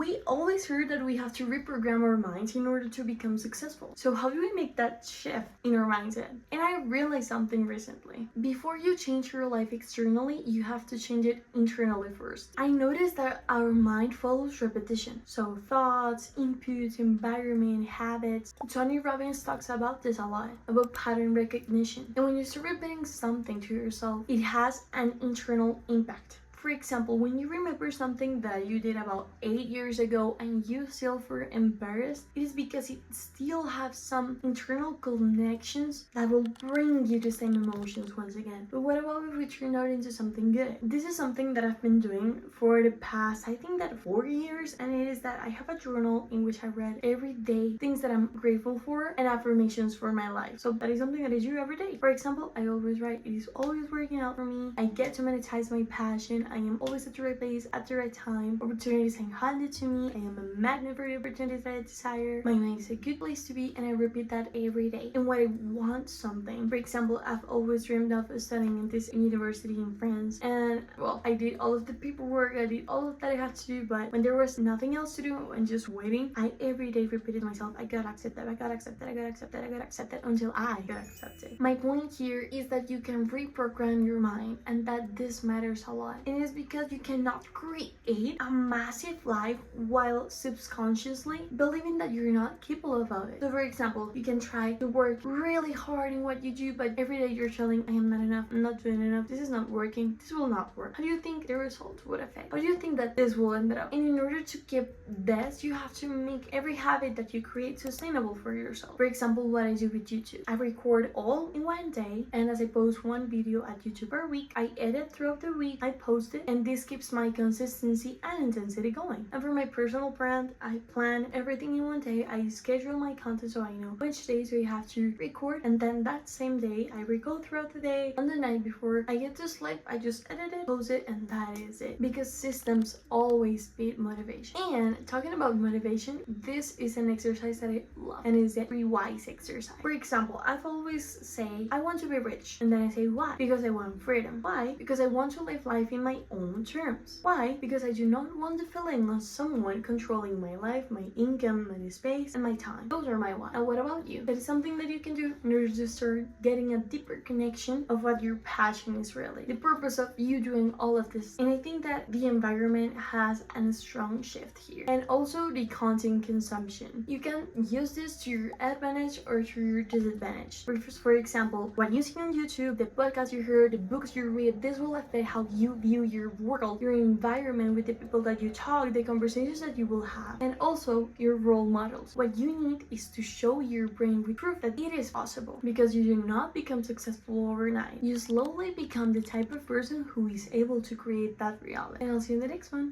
We always heard that we have to reprogram our minds in order to become successful. So how do we make that shift in our mindset? And I realized something recently. Before you change your life externally, you have to change it internally first. I noticed that our mind follows repetition. So thoughts, inputs, environment, habits. Tony Robbins talks about this a lot, about pattern recognition. And when you start repeating something to yourself, it has an internal impact. For example, when you remember something that you did about 8 years ago and you still feel embarrassed, it is because it still has some internal connections that will bring you the same emotions once again. But what about if we turn out into something good? This is something that I've been doing for the past, I think that 4 years, and it is that I have a journal in which I read every day things that I'm grateful for and affirmations for my life. So that is something that I do every day. For example, I always write, it is always working out for me. I get to monetize my passion. I am always at the right place at the right time. Opportunities are handed to me. I am a magnet for the opportunities that I desire. My mind is a good place to be, and I repeat that every day. And when I want something, for example, I've always dreamed of studying in this university in France, and well, I did all of the paperwork, I did all of that I had to do, but when there was nothing else to do and just waiting, I every day repeated to myself, I got accepted, I got accepted, I got accepted, I got accepted, until I got accepted. My point here is that you can reprogram your mind, and that this matters a lot. And it is because you cannot create a massive life while subconsciously believing that you're not capable of it. So for example, you can try to work really hard in what you do, but every day you're telling, I am not enough, I'm not doing enough, this is not working, this will not work. How do you think the results would affect? How do you think that this will end up? And in order to keep this, you have to make every habit that you create sustainable for yourself. For example, what I do with YouTube. I record all in one day, and as I post one video at YouTube per week, I edit throughout the week, I post it, and this keeps my consistency and intensity going. And for my personal brand, I plan everything in one day. I schedule my content so I know which days we have to record, and then that same day I record throughout the day. On the night before I get to sleep, I just edit it, post it, and that is it. Because systems always beat motivation. And talking about motivation, this is an exercise that I love, and it's the 3 whys exercise. For example, I've always say I want to be rich, and then I say why? Because I want freedom. Why? Because I want to live life in my own terms. Why? Because I do not want the feeling of someone controlling my life, my income, my space, and my time. Those are my why. And what about you? That is something that you can do in order to start getting a deeper connection of what your passion is really. The purpose of you doing all of this. And I think that the environment has a strong shift here. And also the content consumption. You can use this to your advantage or to your disadvantage. For example, what you see on YouTube, the podcast you hear, the books you read, this will affect how you view your world, your environment, with the people that you talk, the conversations that you will have, and also your role models. What you need is to show your brain with proof that it is possible, because you do not become successful overnight. You slowly become the type of person who is able to create that reality. And I'll see you in the next one.